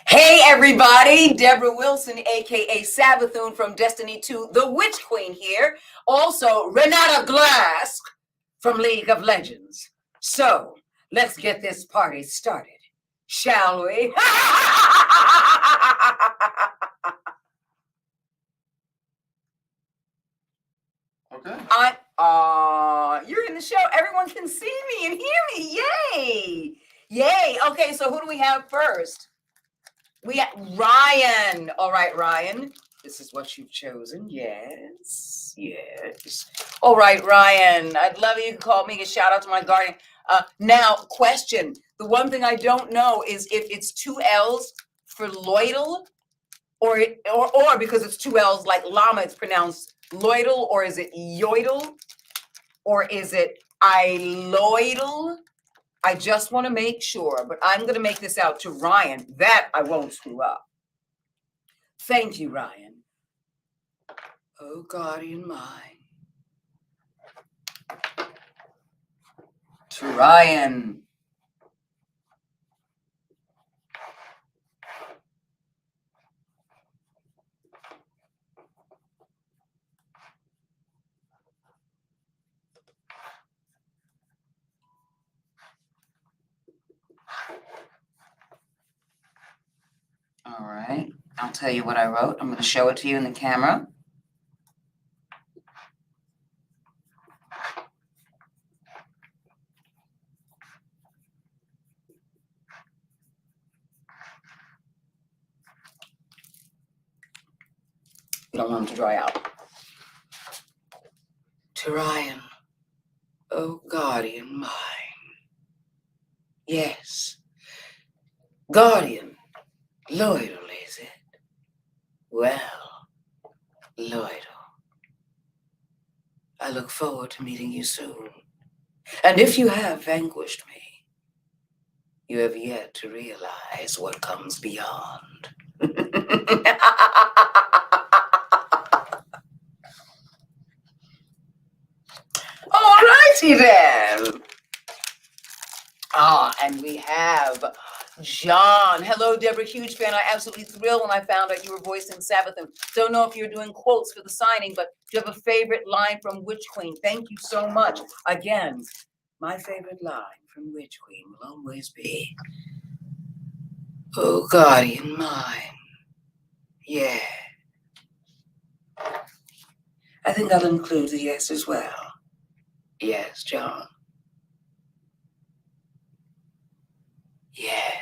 Hey everybody, Debra Wilson, aka Savathûn from Destiny 2, the Witch Queen here. Also, Renata Glasc from League of Legends. So, let's get this party started, shall we? Okay. You're in the show. Everyone can see me and hear me. Yay! Yay. Okay, so who do we have first? We have Ryan. All right, Ryan. This is what you've chosen. Yes. Yes. All right, Ryan. I'd love you to call me. A shout out to my guardian. Now, question. The one thing I don't know is if it's two L's for loyal or because it's two L's like llama, it's pronounced loyal, or is it yoidal? Or is it iloidal? I just want to make sure, but I'm going to make this out to Ryan. That I won't screw up. Thank you, Ryan. Oh, guardian mine. To Ryan. All right. I'll tell you what I wrote. I'm going to show it to you in the camera. You don't want them to dry out. To Ryan. Oh, guardian mine. Yes. Guardian. Loyal, is it? Well, loyal. I look forward to meeting you soon. And if you have vanquished me, you have yet to realize what comes beyond. All righty then. And we have John. Hello, Debra. Huge fan. I absolutely thrilled when I found out you were voicing Savathûn. Don't know if you're doing quotes for the signing, but do you have a favorite line from Witch Queen? Thank you so much. Again, my favorite line from Witch Queen will always be, oh, guardian mine. Yeah. I think I'll include the yes as well. Yes, John. Yes.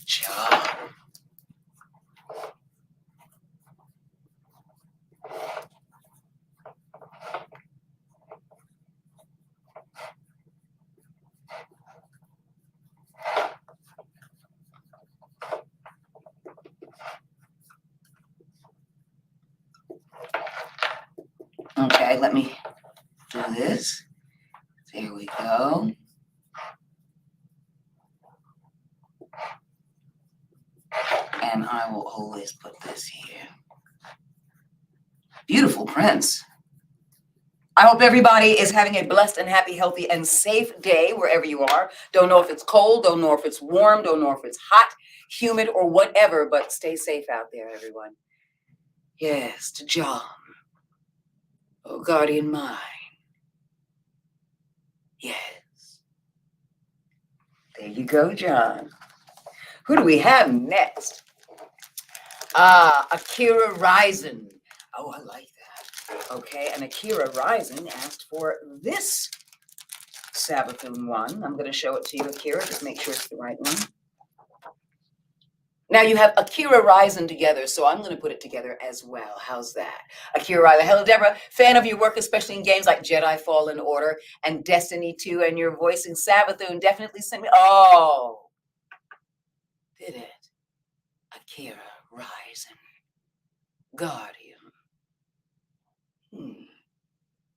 John. Okay, let me do this. There we go. And I will always put this here. Beautiful prints. I hope everybody is having a blessed and happy, healthy, and safe day wherever you are. Don't know if it's cold, don't know if it's warm, don't know if it's hot, humid, or whatever, but stay safe out there, everyone. Yes, to John. Oh, guardian mine. Yes. There you go, John. Who do we have next? Akira Ryzen. Oh, I like that. Okay, and Akira Ryzen asked for this Savathûn one. I'm going to show it to you, Akira. Just make sure it's the right one. Now you have Akira Ryzen together, so I'm going to put it together as well. How's that? Akira Ryzen. Hello, Debra. Fan of your work, especially in games like Jedi Fallen Order and Destiny 2, and your voicing Savathûn. Definitely send me. Oh, did it? Akira Ryzen. Guardian.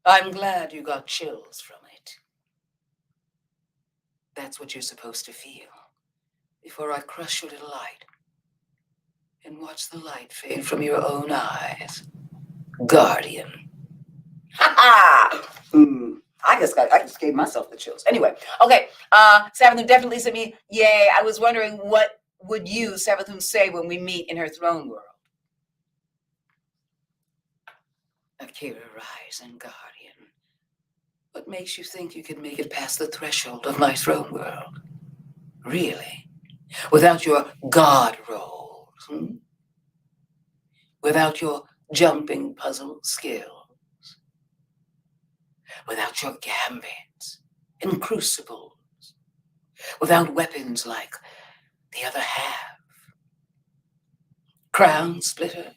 I'm glad you got chills from it. That's what you're supposed to feel before I crush your little light and watch the light fade from your own eyes. Guardian. Ha ha! I just gave myself the chills. Anyway, okay. Savathûn definitely sent me, yay. I was wondering what would you, Savathûn, say when we meet in her throne world? Akira, rise and guardian. What makes you think you can make it past the threshold of my throne world? Really? Without your god rolls? Without your jumping puzzle skills? Without your gambits and crucibles? Without weapons like the other half? Crown splitter?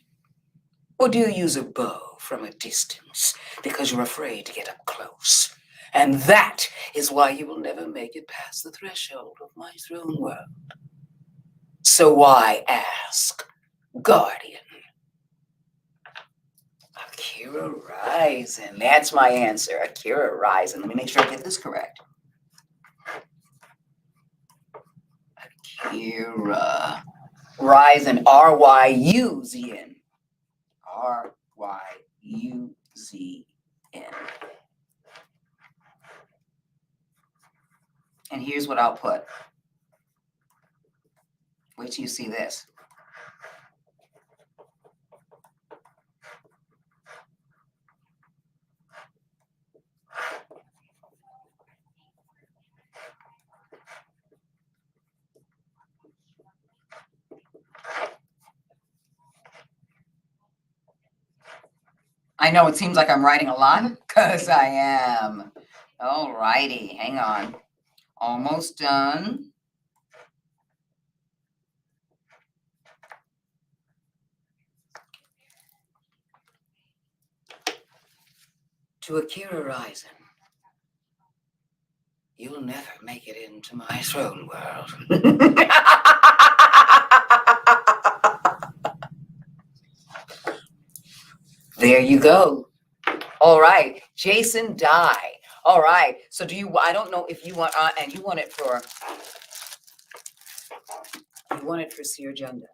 Or do you use a bow from a distance because you're afraid to get up close? And that is why you will never make it past the threshold of my throne world. So why ask, Guardian? Akira Ryzen. That's my answer. Akira Ryzen. Let me make sure I get this correct. Akira Ryzen. R-Y-U-Z-N. R-Y-U-Z-N. And here's what I'll put. Wait till you see this. I know it seems like I'm writing a lot, because I am. All righty, hang on. Almost done. To Akira Ryzen, you'll never make it into my throne world. There you go. All right, Jason Dye. All right, so I don't know if you want, and you want it for Seer Junda.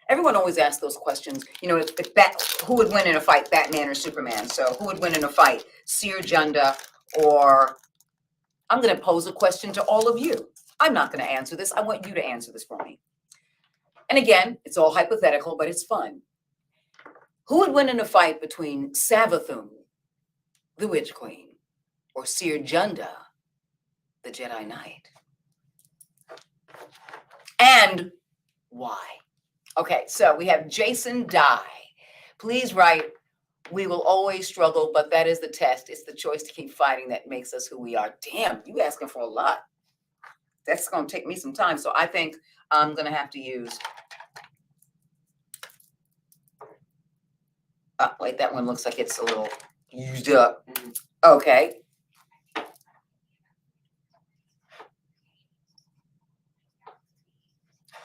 Everyone always asks those questions. You know, who would win in a fight, Batman or Superman? So who would win in a fight, Seer Junda or... I'm going to pose a question to all of you. I'm not going to answer this. I want you to answer this for me. And again, it's all hypothetical, but it's fun. Who would win in a fight between Savathûn, the Witch Queen, or Seer Junda, the Jedi Knight? And why? Okay, so we have Jason Dye. Please write, we will always struggle, but that is the test. It's the choice to keep fighting that makes us who we are. Damn, you asking for a lot. That's going to take me some time. So I think I'm going to have to use... wait, that one looks like it's a little used up. Okay.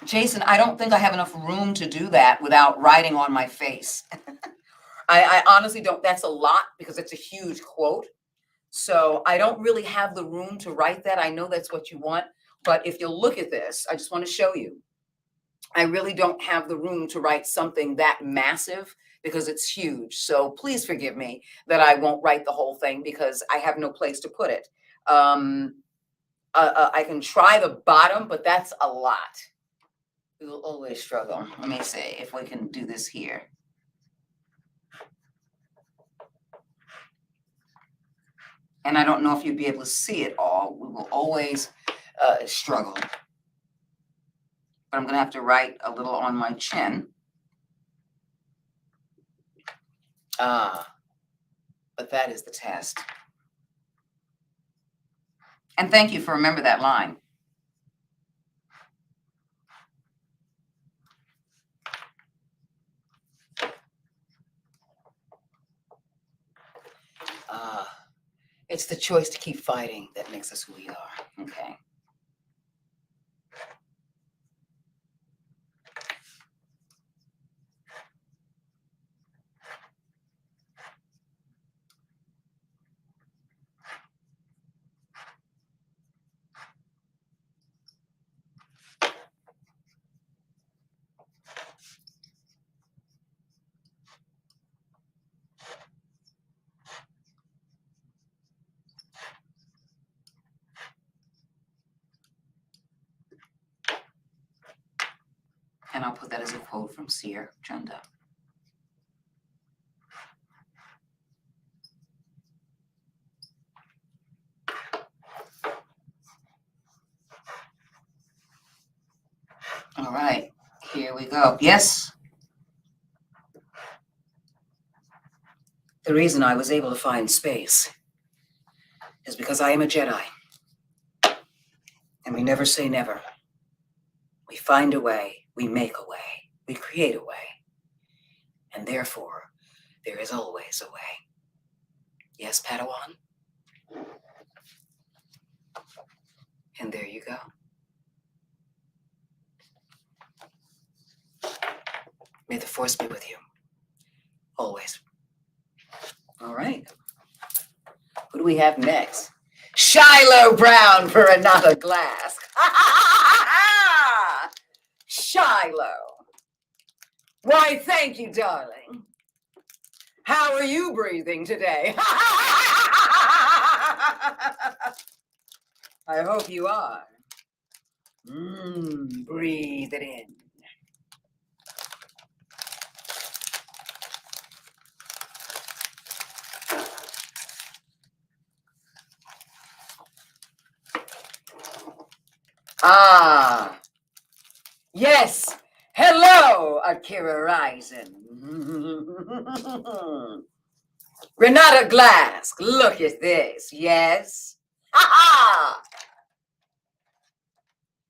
Jason, I don't think I have enough room to do that without writing on my face. I honestly don't. That's a lot because it's a huge quote. So I don't really have the room to write that. I know that's what you want. But if you look at this, I just want to show you. I really don't have the room to write something that massive because it's huge. So please forgive me that I won't write the whole thing because I have no place to put it. I can try the bottom, but that's a lot. We will always struggle. Let me see if we can do this here. And I don't know if you'd be able to see it all. We will always struggle. But I'm going to have to write a little on my chin. But that is the test. And thank you for remembering that line. It's the choice to keep fighting that makes us who we are. Okay. And I'll put that as a quote from Seer Chanda. All right, here we go. Yes. The reason I was able to find space is because I am a Jedi. And we never say never. We find a way, we make a way, we create a way. And therefore, there is always a way. Yes, Padawan? And there you go. May the Force be with you. Always. All right. Who do we have next? Shiloh Brown for Renata Glasc. Shiloh. Why, thank you, darling. How are you breathing today? I hope you are. Breathe it in. Ah, yes. Hello, Akira Rising. Renata Glasc, look at this. Yes. Ha-ha!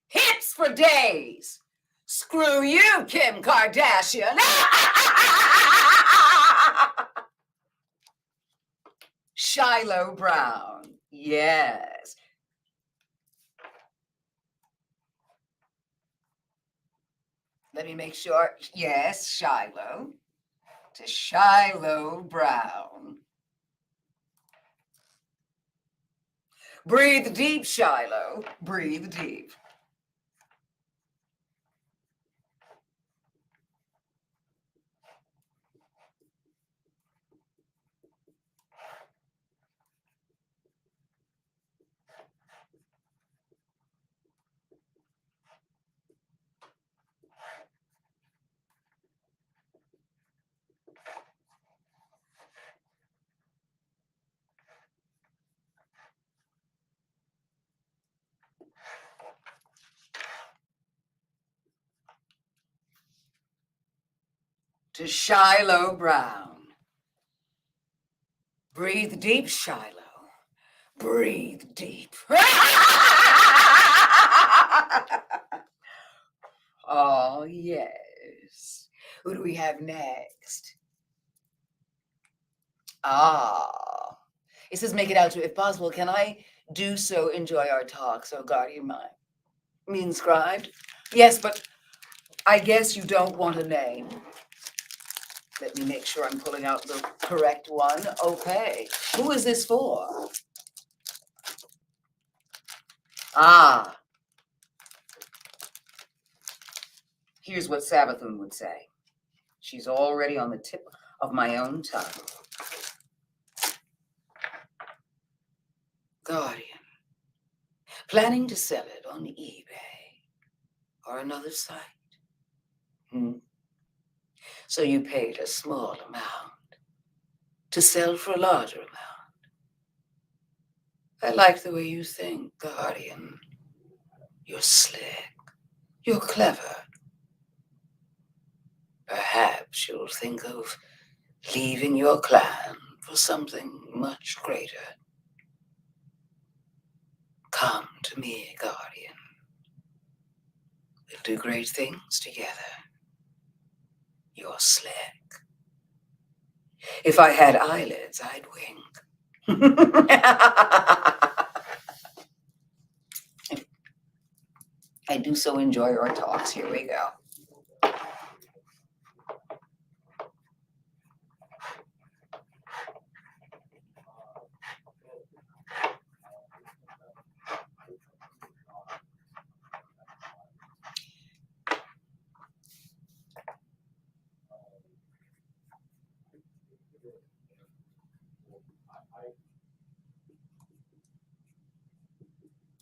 Hits for days. Screw you, Kim Kardashian. Shiloh Brown. Yes. Let me make sure. Yes, Shiloh. To Shiloh Brown. Breathe deep, Shiloh. Breathe deep. To Shiloh Brown. Breathe deep, Shiloh. Breathe deep. Oh, yes. Who do we have next? Ah. It says, make it out to, if possible, can I do so enjoy our talk, so guardian mind? Me inscribed? Yes, but I guess you don't want a name. Let me make sure I'm pulling out the correct one. Okay. Who is this for? Ah. Here's what Savathûn would say. She's already on the tip of my own tongue. Guardian. Planning to sell it on eBay or another site? So you paid a small amount to sell for a larger amount. I like the way you think, Guardian. You're slick. You're clever. Perhaps you'll think of leaving your clan for something much greater. Come to me, Guardian. We'll do great things together. You're slick. If I had eyelids, I'd wink. I do so enjoy our talks. Here we go.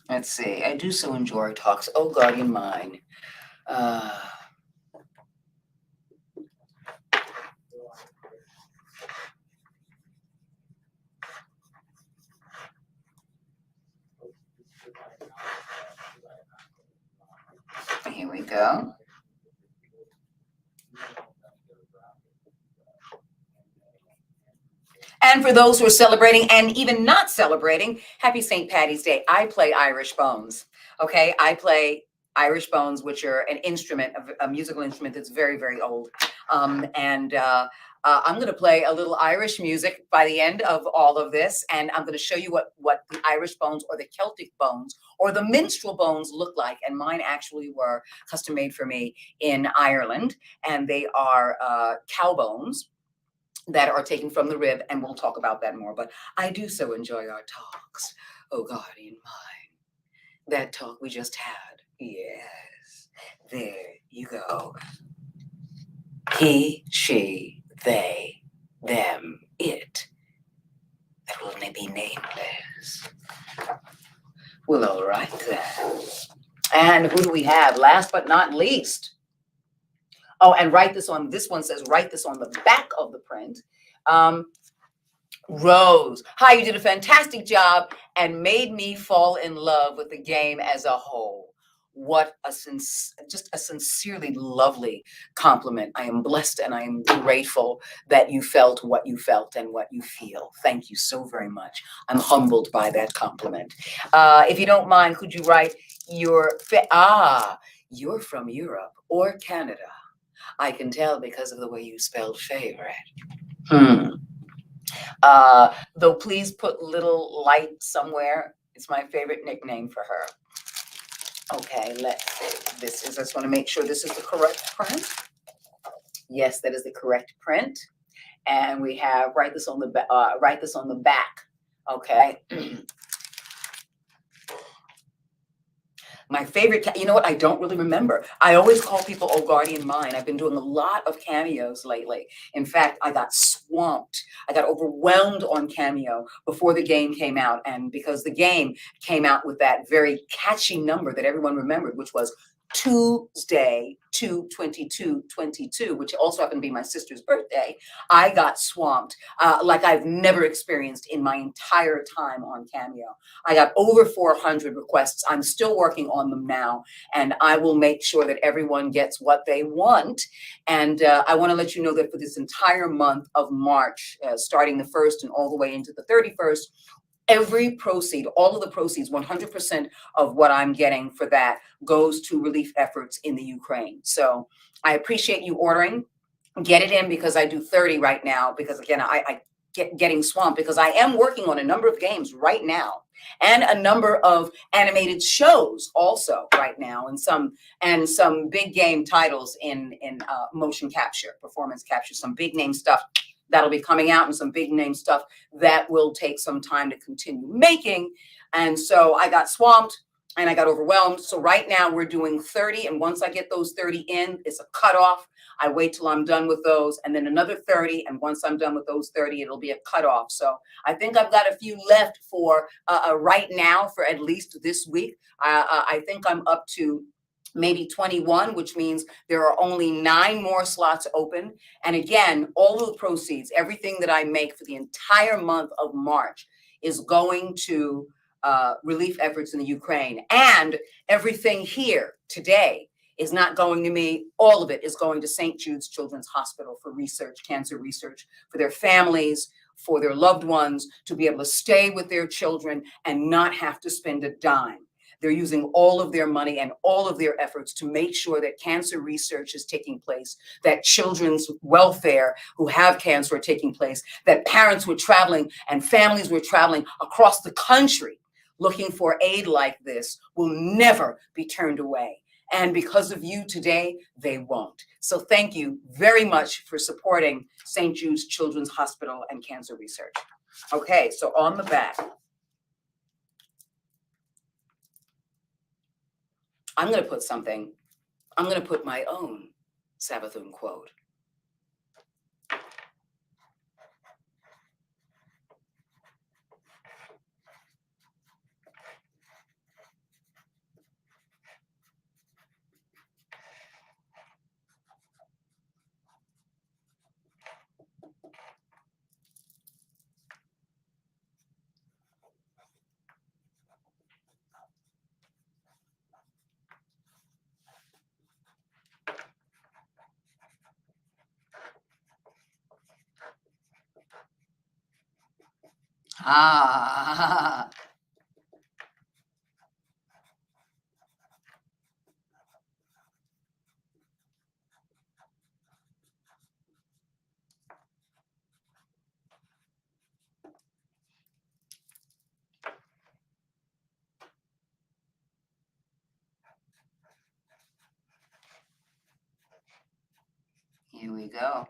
Let's see. I do so enjoy our talks. Oh, guardian mine. Here we go. And for those who are celebrating and even not celebrating, happy St. Patty's Day. I play Irish bones. Okay, I play Irish bones, which are an instrument, a musical instrument that's very, very old. I'm going to play a little Irish music by the end of all of this, and I'm going to show you what the Irish bones or the Celtic bones or the minstrel bones look like. And mine actually were custom made for me in Ireland, and they are cow bones that are taken from the rib, and we'll talk about that more. But I do so enjoy our talks. Oh, guardian mine, that talk we just had. Yes, there you go. He, she, they, them, it. That will be nameless. Well, all right then. And who do we have? Last but not least. Oh, and this one says, write this on the back of the print. Rose, hi, you did a fantastic job and made me fall in love with the game as a whole. What just a sincerely lovely compliment. I am blessed and I am grateful that you felt what you felt and what you feel. Thank you so very much. I'm humbled by that compliment. If you don't mind, could you write you're from Europe or Canada? I can tell because of the way you spelled favorite. Though please put little light somewhere. It's my favorite nickname for her. Okay, let's see. I just want to make sure this is the correct print. Yes, that is the correct print. And we have write this on the back. Okay. My favorite, you know what? I don't really remember. I always call people "Oh Guardian Mine." I've been doing a lot of cameos lately. In fact, I got swamped. I got overwhelmed on Cameo before the game came out. And because the game came out with that very catchy number that everyone remembered, which was Tuesday, 2/22/22, which also happened to be my sister's birthday, I got swamped like I've never experienced in my entire time on Cameo. I got over 400 requests. I'm still working on them now, and I will make sure that everyone gets what they want. And I want to let you know that for this entire month of March, starting the 1st and all the way into the 31st, all of the proceeds, 100% of what I'm getting for that goes to relief efforts in the Ukraine. So I appreciate you ordering. Get it in because I do 30 right now because, again, I getting swamped because I am working on a number of games right now and a number of animated shows also right now and some big game titles in motion capture, performance capture, some big name stuff that'll be coming out and some big name stuff that will take some time to continue making. And so I got swamped and I got overwhelmed. So right now we're doing 30. And once I get those 30 in, it's a cutoff. I wait till I'm done with those and then another 30. And once I'm done with those 30, it'll be a cutoff. So I think I've got a few left for right now for at least this week. I think I'm up to maybe 21, which means there are only 9 more slots open. And again, all of the proceeds, everything that I make for the entire month of March is going to relief efforts in the Ukraine. And everything here today is not going to me. All of it is going to St. Jude's Children's Hospital for research, cancer research, for their families, for their loved ones, to be able to stay with their children and not have to spend a dime. They're using all of their money and all of their efforts to make sure that cancer research is taking place, that children's welfare who have cancer are taking place, that parents were traveling and families were traveling across the country looking for aid like this will never be turned away. And because of you today, they won't. So thank you very much for supporting St. Jude's Children's Hospital and cancer research. Okay, so on the back, I'm going to put my own Savathûn quote. Ah. Here we go.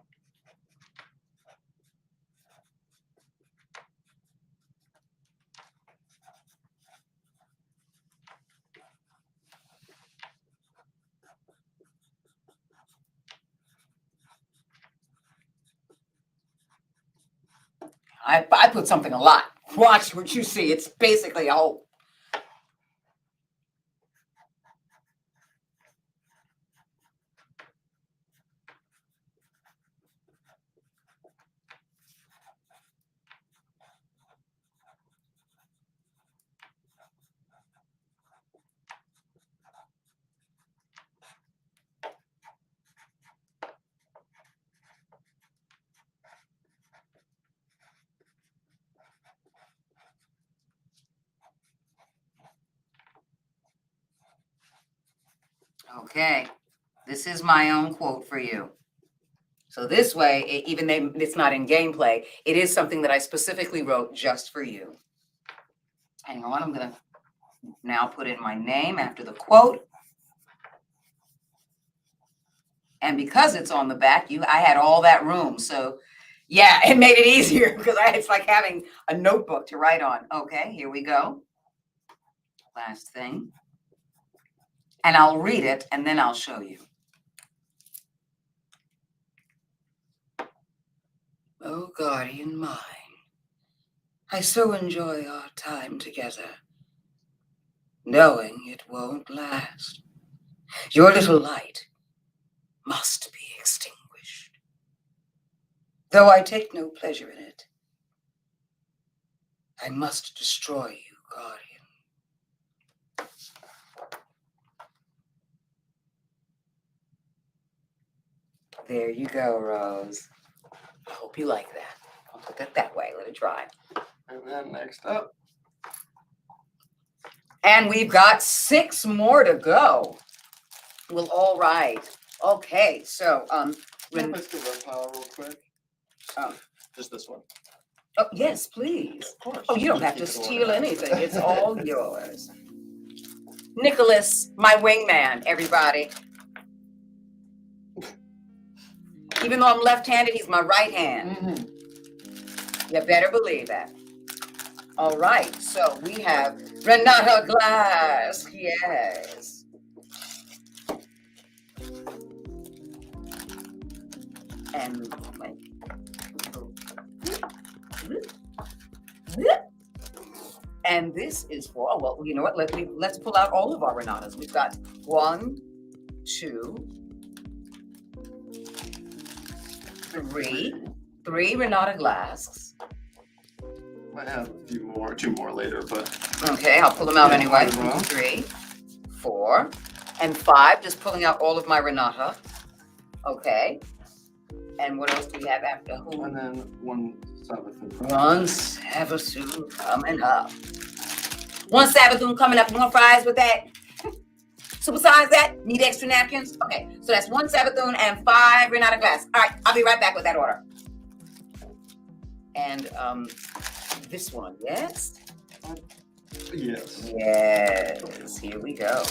I put something a lot. Watch what you see. It's basically a whole. Okay, this is my own quote for you. So this way, even though it's not in gameplay, it is something that I specifically wrote just for you. Hang on, I'm going to now put in my name after the quote. And because it's on the back, I had all that room. So yeah, it made it easier because it's like having a notebook to write on. Okay, here we go. Last thing. And I'll read it and then I'll show you. Oh, guardian mine, I so enjoy our time together, knowing it won't last. Your little light must be extinguished, though I take no pleasure in it. I must destroy you, guardian. There you go, Rose. I hope you like that. I'll put that that way. Let it dry. And then next up. And we've got 6 more to go. Well, all right. Okay, so Let's do the power real quick. Just this one. oh, yes, please. Of course. Oh, you don't have to Keep it steal organized. anything. It's all yours. Nicholas, my wingman, everybody. Even though I'm left-handed, he's my right hand. Mm-hmm. You better believe that. All right, so we have Renata Glasc. Yes. And and this is for, well, you know what? Let's pull out all of our Renatas. We've got 1, 2, 3 Renata Glascs. Might have a few more, 2 more later, but Okay, I'll pull them out Yeah, anyway. might as well. 3, 4, and 5. Just pulling out all of my Renata. Okay. And what else do we have after who? and then 1 Savathûn. 1 Savathûn coming up. 1 Savathûn coming up. You want fries with that? So besides that, need extra napkins? Okay, so that's 1 Savathûn and 5 Renata Glasc. All right, I'll be right back with that order. And this one, yes? Yes. Yes, here we go.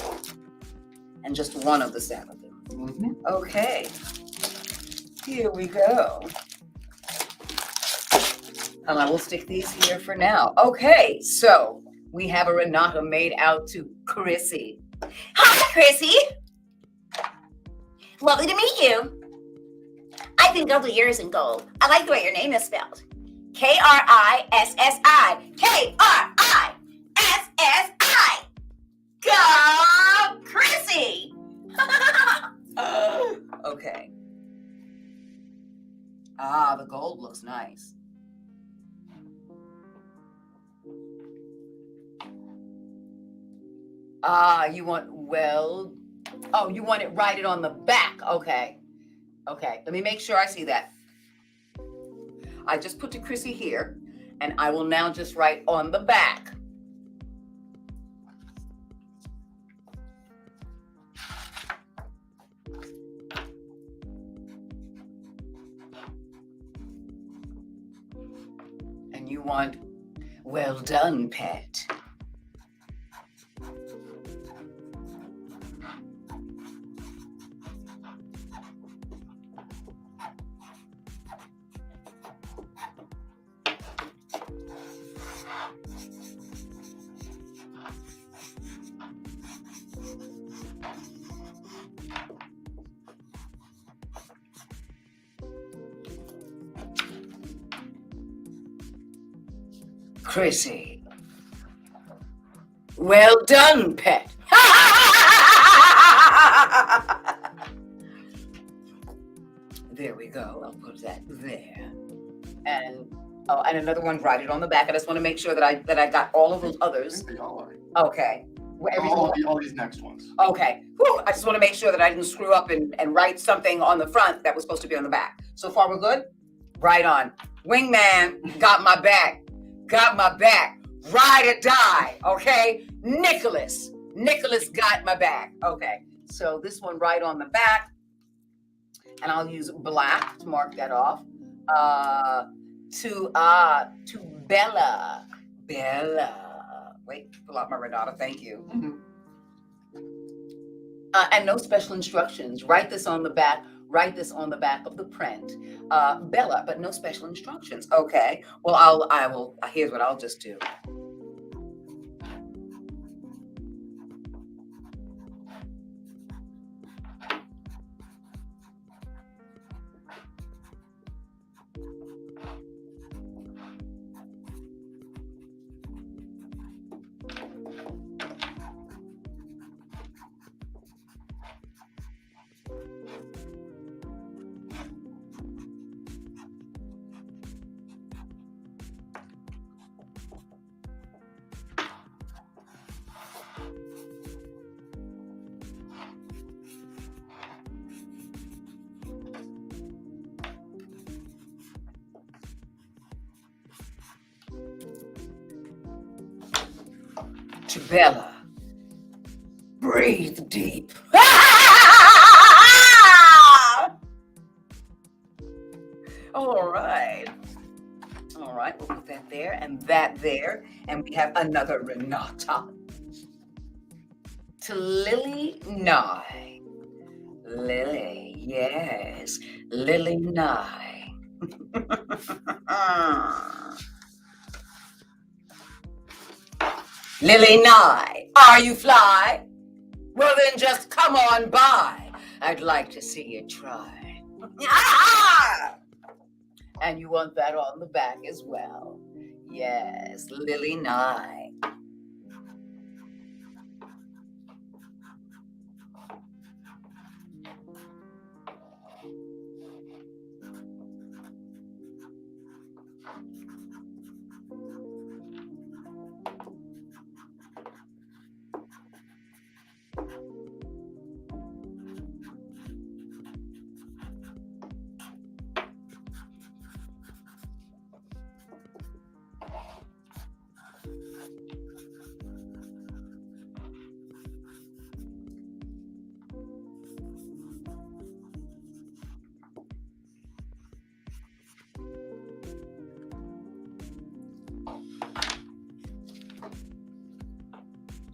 And just 1 of the Savathûn. Mm-hmm. Okay, here we go. And I will stick these here for now. Okay, so we have a Renata made out to Chrissy. Hi, Chrissy. Lovely to meet you. I think I'll do yours in gold. I like the way your name is spelled. K-R-I-S-S-I. K-R-I-S-S-I. Go, Chrissy. Okay. Ah, the gold looks nice. Ah, you want, well, oh, you want it righted on the back. Okay. Okay, let me make sure I see that. I just put to Chrissy here, And I will now just write on the back. And you want, well done, pet. Chrissy. Well done, pet. There we go. I'll put that there. And and another one, write it on the back. I just want to make sure that I got all of those others. I think they all are. Okay. All these next ones. Okay. Whew. I just want to make sure that I didn't screw up and write something on the front that was supposed to be on the back. So far, we're good? Right on. Wingman got my back. Got my back. Ride or die. Okay. Nicholas got my back. Okay. So this one right on the back. And I'll use black to mark that off. To Bella. Wait, pull out my Renata. Thank you. Mm-hmm. And no special instructions. Write this on the back. Write this on the back of the print. Bella, but no special instructions. Okay. Well, I will. Here's what I'll just do. To Bella, breathe deep. All right. All right, we'll put that there and that there. And we have another Renata. To Lily Nye. Lily, yes. Lily Nye. Lily Nye, are you fly? Well then just come on by. I'd like to see you try. And you want that on the back as well. Yes, Lily Nye.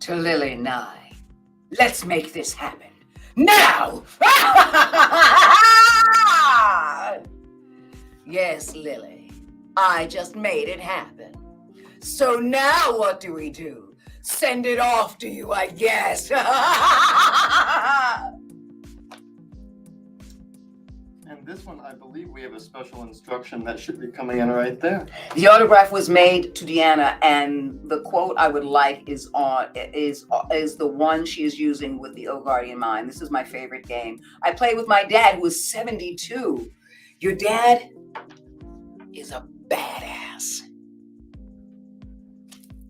To Lily Nye. Let's make this happen. Now! Yes, Lily. I just made it happen. So now what do we do? Send it off to you, I guess. And this one, I believe we have a special instruction that should be coming in right there. The autograph was made to Deanna, and the quote I would like is the one she is using with the O Guardian Mind. This is my favorite game. I play with my dad, who is 72. Your dad is a badass.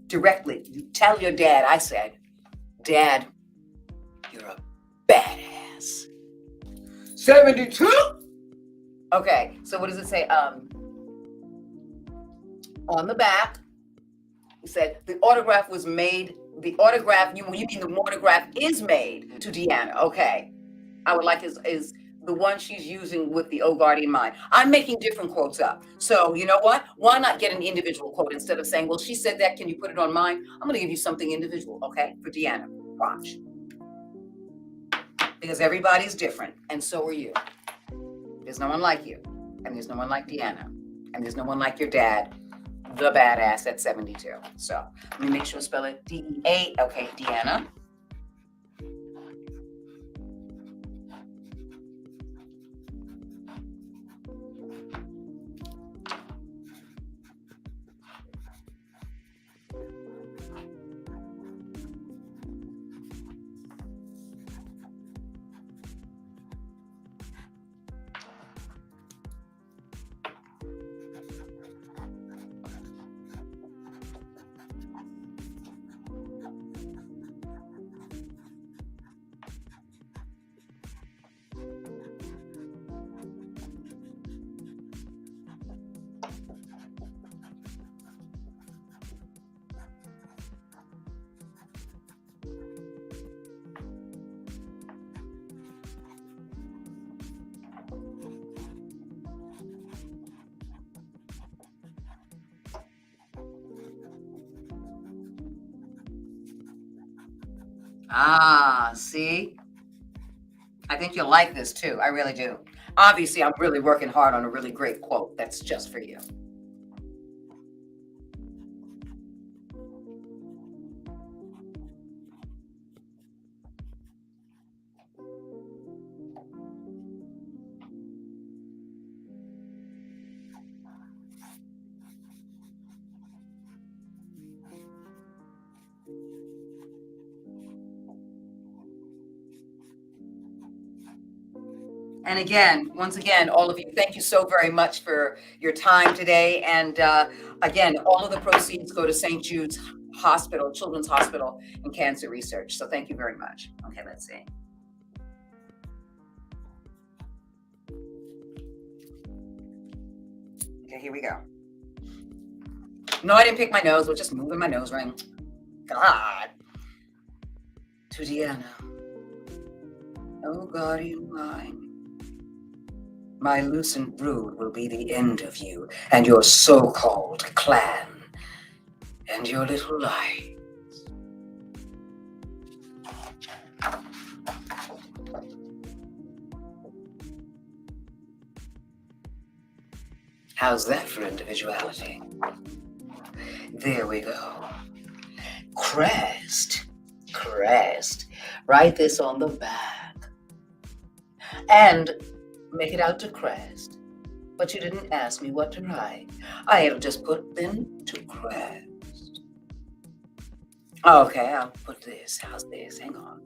Directly, you tell your dad, I said, Dad, you're a badass. 72? Okay, so what does it say? on the back, he said, the autograph was made, the autograph, you mean the autograph is made to Deanna. Okay. I would like is the one she's using with the O Guardian Mind. I'm making different quotes up. So you know what? Why not get an individual quote instead of saying, well, she said that, can you put it on mine? I'm going to give you something individual, okay, for Deanna. Watch. Because everybody's different, and so are you. There's no one like you, and there's no one like Deanna, and there's no one like your dad, the badass at 72. So let me make sure to spell it D-E-A. Okay, Deanna. Ah, see? I think you'll like this too. I really do. Obviously, I'm really working hard on a really great quote that's just for you. And again, once again, all of you, thank you so very much for your time today. And again, all of the proceeds go to St. Jude's Hospital, Children's Hospital, and Cancer Research. So thank you very much. Okay, let's see. Okay, here we go. No, I didn't pick my nose. We're just moving my nose ring. God. To Deanna. Oh, guardian mine. My lucent brood will be the end of you and your so-called clan and your little light. How's that for individuality? There we go. Crest. Write this on the back. And make it out to Crest. But you didn't ask me what to write. I have just put them to Crest. Okay, I'll put this. How's this? Hang on.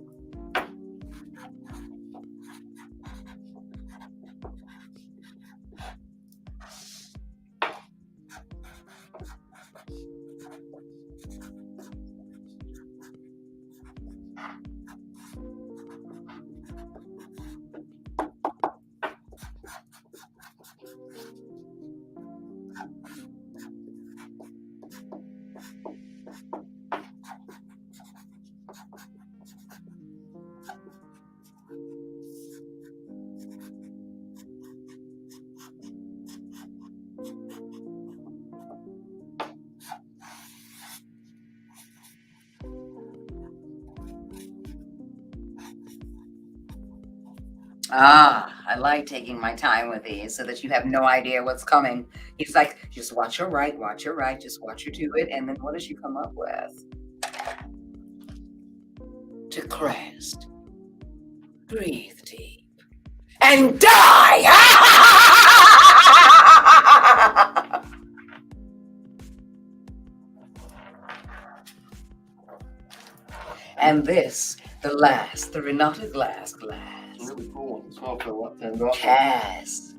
I like taking my time with these so that you have no idea what's coming. He's like, just watch your right, just watch her do it. And then what does she come up with? To Crest. Breathe deep. And die! And this, the last, the Renata Glasc glass. Really cool one as well for what, $10? Cast.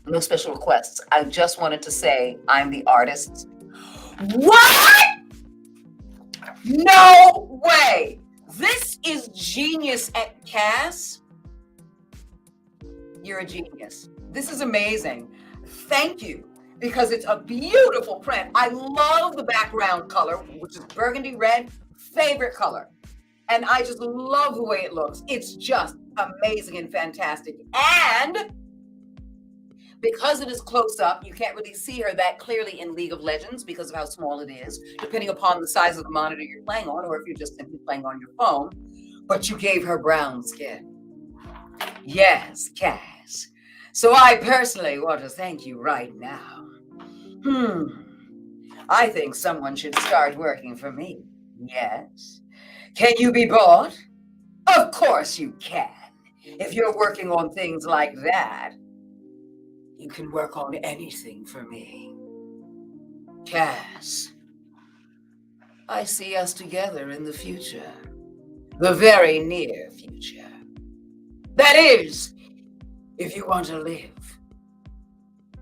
No special requests. I just wanted to say I'm the artist. What? No way. This is genius at Cass. You're a genius. This is amazing. Thank you, because it's a beautiful print. I love the background color, which is burgundy red, favorite color. And I just love the way it looks. It's just amazing and fantastic. And because it is close up, you can't really see her that clearly in League of Legends because of how small it is, depending upon the size of the monitor you're playing on, or if you're just simply playing on your phone. But you gave her brown skin. Yes, Cass. So I personally want to thank you right now. I think someone should start working for me. Yes. Can you be bought? Of course you can. If you're working on things like that, you can work on anything for me. Cass, I see us together in the future. The very near future. That is, if you want to live.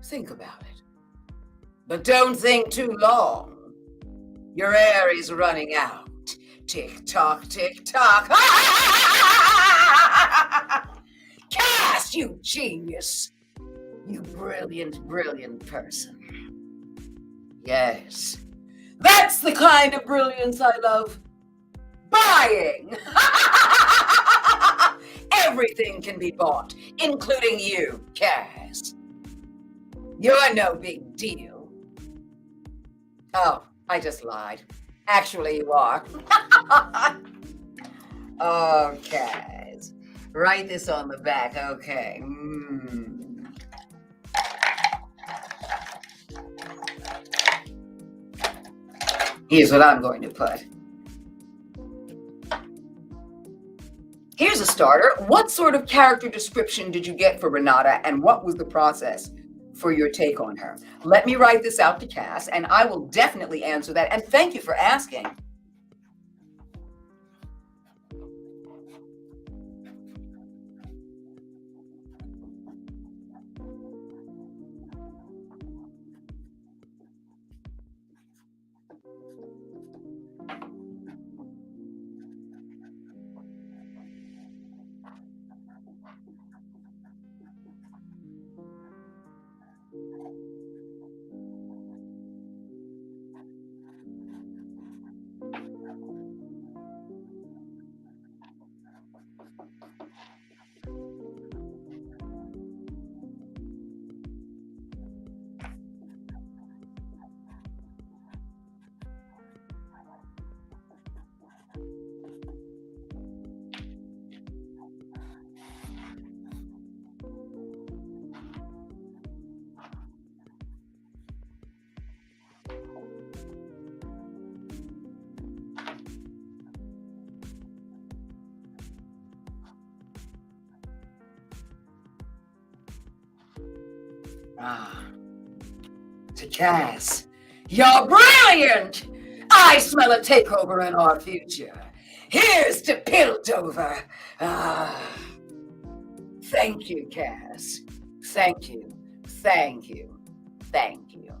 Think about it. But don't think too long. Your air is running out. Tick tock, tick tock. Cass, you genius. You brilliant, brilliant person. Yes. That's the kind of brilliance I love. Buying. Everything can be bought, including you, Cass. You're no big deal. Oh, I just lied. Actually, you are. Okay. Write this on the back. Okay. Here's what I'm going to put. Here's a starter. What sort of character description did you get for Renata, and what was the process for your take on her? Let me write this out to Cass, and I will definitely answer that. And thank you for asking. To Cass, you're brilliant! I smell a takeover in our future. Here's to Piltover. Thank you, Cass. Thank you. Thank you. Thank you.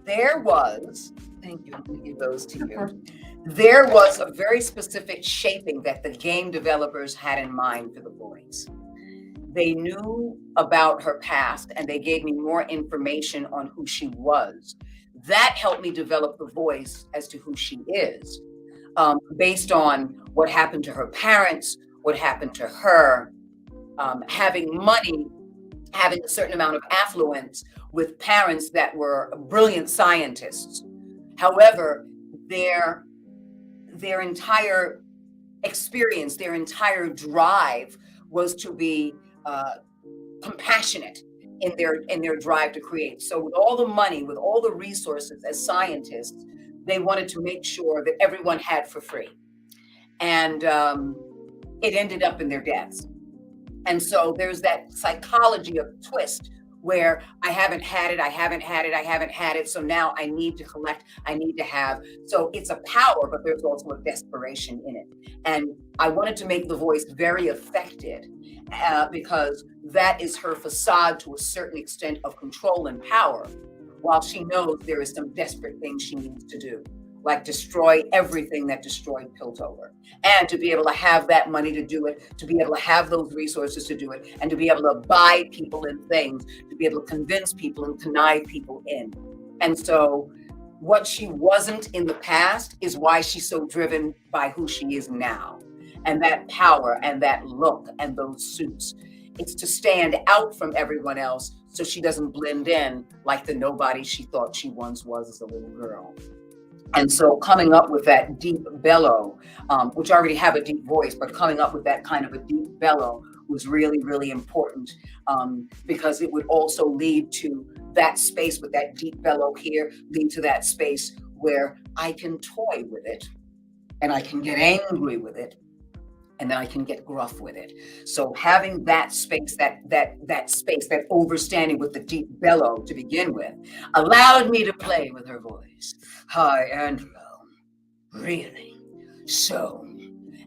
There was, thank you, I'm going to give those to you. There was a very specific shaping that the game developers had in mind for the voice. They knew about her past and they gave me more information on who she was. That helped me develop the voice as to who she is, based on what happened to her parents, what happened to her, having money, having a certain amount of affluence with parents that were brilliant scientists. However, their entire experience, their entire drive was to be compassionate in their drive to create. So with all the money, with all the resources as scientists, they wanted to make sure that everyone had for free. And it ended up in their deaths. And so there's that psychology of twist where I haven't had it. So now I need to collect, I need to have. So it's a power, but there's also a desperation in it. And I wanted to make the voice very affected because that is her facade to a certain extent of control and power, while she knows there is some desperate things she needs to do. like destroy everything that destroyed Piltover, and to be able to have that money to do it, to be able to have those resources to do it, and to be able to buy people and things, to be able to convince people and connive people in. And so what she wasn't in the past is why she's so driven by who she is now. And that power and that look and those suits. It's to stand out from everyone else so she doesn't blend in like the nobody she thought she once was as a little girl. And so coming up with that deep bellow, which I already have a deep voice, but coming up with that kind of a deep bellow was really, really important, because it would also lead to that space with that deep bellow here, lead to that space where I can toy with it and I can get angry with it, and then I can get gruff with it. So having that space, that space, that overstanding with the deep bellow to begin with, allowed me to play with her voice, high and low, really, so,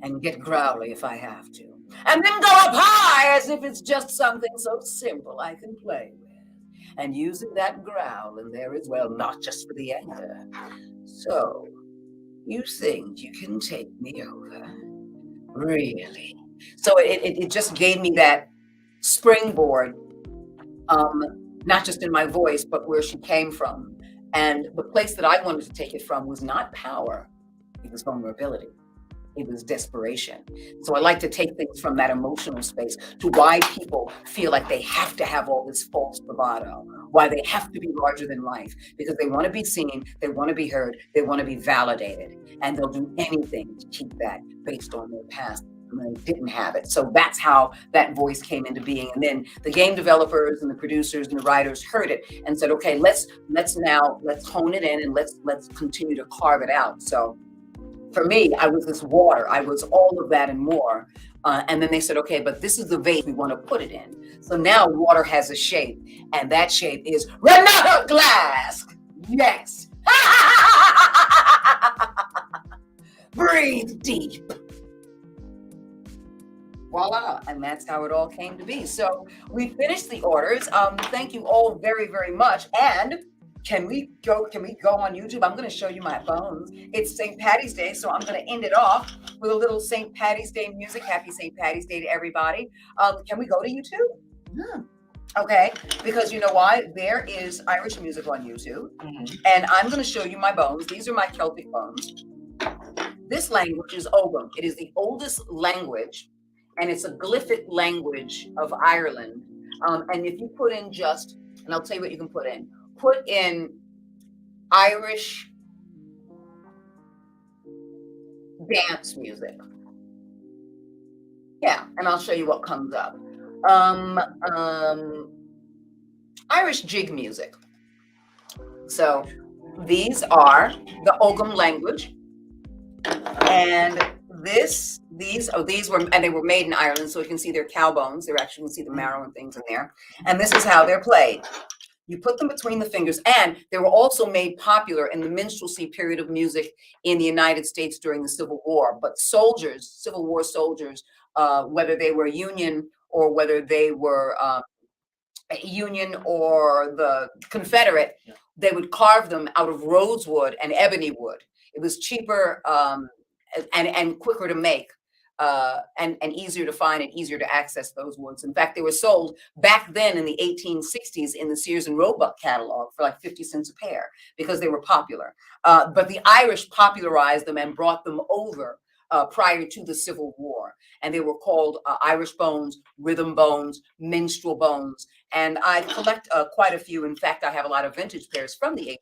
and get growly if I have to, and then go up high as if it's just something so simple I can play with, and using that growl in there as well, not just for the anger. So, you think you can take me over? Really? So it just gave me that springboard, not just in my voice, but where she came from. And the place that I wanted to take it from was not power, it was vulnerability. It was desperation. So I like to take things from that emotional space to why people feel like they have to have all this false bravado, why they have to be larger than life, because they want to be seen, they want to be heard, they want to be validated, and they'll do anything to keep that based on their past when they didn't have it. So that's how that voice came into being. And then the game developers and the producers and the writers heard it and said, okay, let's hone it in and let's continue to carve it out. So for me, I was this water. I was all of that and more. And then they said, okay, but this is the vase we want to put it in. So now water has a shape, and that shape is Renata Glasc. Yes. Breathe deep. Voila. And that's how it all came to be. So we finished the orders. Thank you all very, very much. And can we go on YouTube? I'm going to show you my bones. It's St. Patty's Day, so I'm going to end it off with a little St. Patty's Day music. Happy St. Patty's Day to everybody. Can we go to YouTube? Yeah. Okay, because you know why? There is Irish music on YouTube, and I'm going to show you my bones. These are my Celtic bones. This language is Ogham. It is the oldest language, and it's a glyphic language of Ireland. And if you put in just, and I'll tell you what you can put in. Put in Irish dance music. Yeah, and I'll show you what comes up. Irish jig music. So these are the Ogham language, and these were, and they were made in Ireland, so you can see their cow bones. They're actually, you can see the marrow and things in there. And this is how they're played. You put them between the fingers, and they were also made popular in the minstrelsy period of music in the United States during the Civil War. But soldiers, Civil War soldiers, whether they were Union or whether they were Union or the Confederate, they would carve them out of rosewood and ebony wood. It was cheaper and quicker to make. And easier to find and easier to access those woods. In fact, they were sold back then in the 1860s in the Sears and Roebuck catalog for like 50 cents a pair because they were popular. But the Irish popularized them and brought them over prior to the Civil War. And they were called Irish bones, rhythm bones, minstrel bones. And I collect quite a few. In fact, I have a lot of vintage pairs from the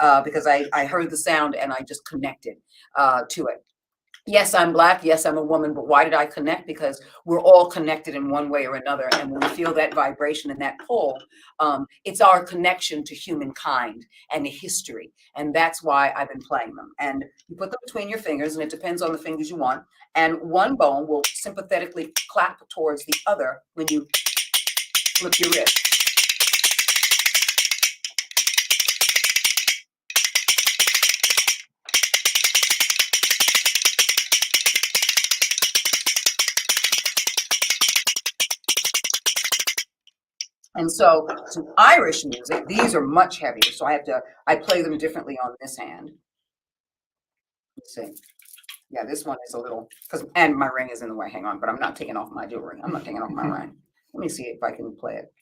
1800s because I heard the sound and I just connected to it. Yes, I'm Black. Yes, I'm a woman. But why did I connect? Because we're all connected in one way or another. And when we feel that vibration and that pull, it's our connection to humankind and to history. And that's why I've been playing them. And you put them between your fingers, and it depends on the fingers you want. And one bone will sympathetically clap towards the other when you flip your wrist. And so to Irish music, these are much heavier. So I play them differently on this hand. Let's see. Yeah, this one is a little, and my ring is in the way. Hang on, but I'm not taking off my jewelry. I'm not taking off my ring. Let me see if I can play it.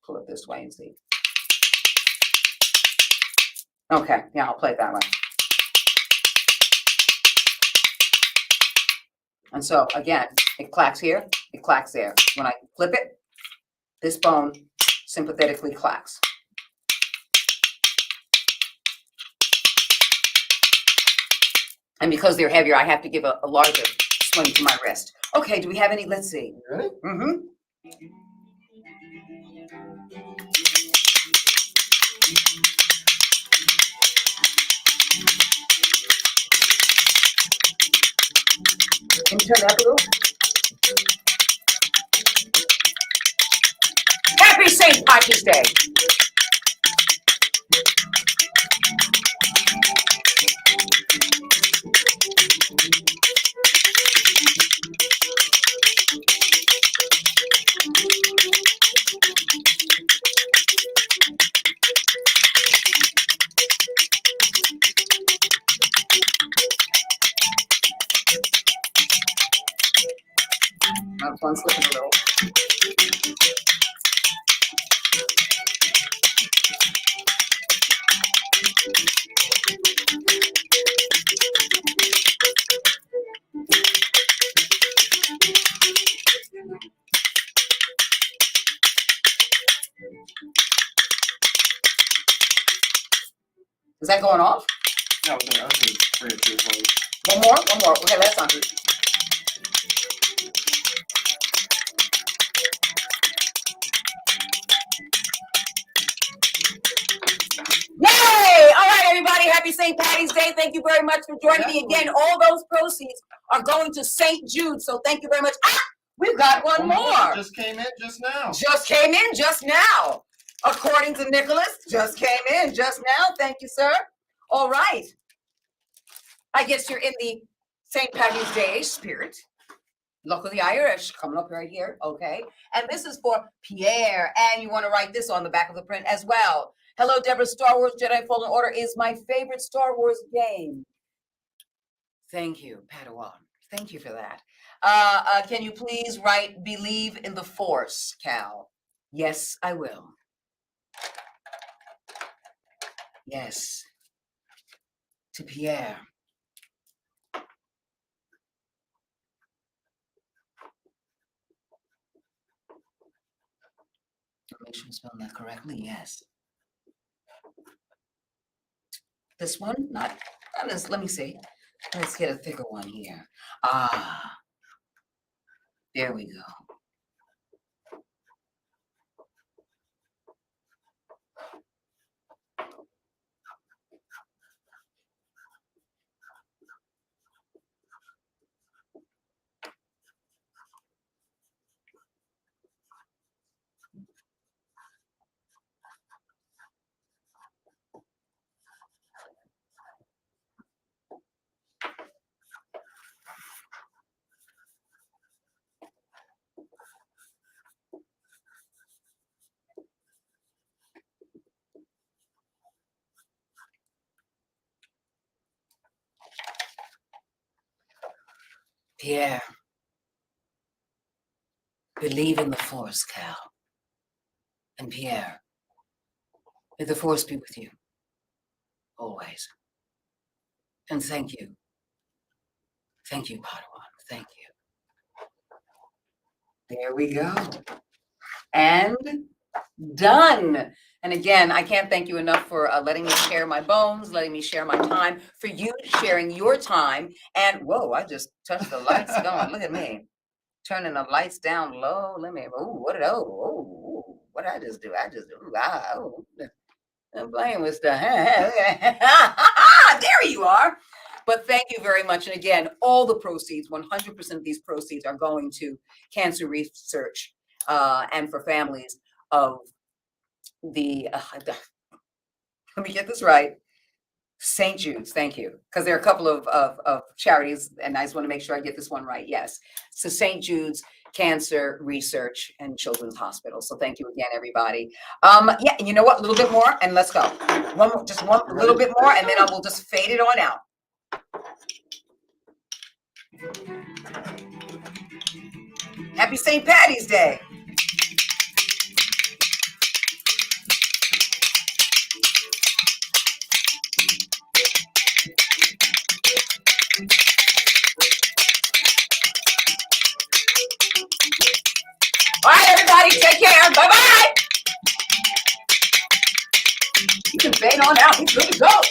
Pull it this way and see. Okay, yeah, I'll play it that way. And so again, it clacks here, it clacks there. When I flip it, this bone sympathetically clacks. And because they're heavier, I have to give a larger swing to my wrist. Okay, do we have any? Let's see. Ready? Mm-hmm. Can you turn that up a little? Happy St. Patrick's Day. That one's slipping a little. Is that going off? No, I was gonna 3 or 2 points. One more? Okay, that's on. Yay! All right, everybody, happy St. Patty's Day. Thank you very much for joining me again. All those proceeds are going to St. Jude, so thank you very much. Ah, we've got one more. Just came in just now. Just came in just now. According to Nicholas, just came in just now. Thank you, sir. All right. I guess you're in the St. Patty's Day spirit. Locally Irish, coming up right here. Okay. And this is for Pierre. And you want to write this on the back of the print as well. Hello, Debra. Star Wars Jedi Fallen Order is my favorite Star Wars game. Thank you, Padawan. Thank you for that. Can you please write believe in the Force, Cal? Yes, I will. Yes. To Pierre. Make sure I'm spelling that correctly. Yes. This one, not this. Let me see. Let's get a thicker one here. Ah, there we go. Pierre, believe in the Force, Cal. And Pierre, may the Force be with you. Always. And thank you. Thank you, Padawan. Thank you. There we go. And done. And again, I can't thank you enough for letting me share my bones, letting me share my time, for you sharing your time. And whoa, I just touched the lights going. Look at me. Turning the lights down low. Let me, what did I just do? I'm playing with stuff. There you are. But thank you very much. And again, all the proceeds, 100% of these proceeds are going to cancer research and for families of the, let me get this right, St. Jude's. Thank you. Because there are a couple of charities, and I just want to make sure I get this one right. Yes. So St. Jude's Cancer Research and Children's Hospital. So thank you again, everybody. Yeah, and you know what? A little bit more, and let's go. One more, just one, a little bit more, and then I will just fade it on out. Happy St. Patty's Day. All right, everybody, take care. Bye-bye. You can fade on out. He's good to go.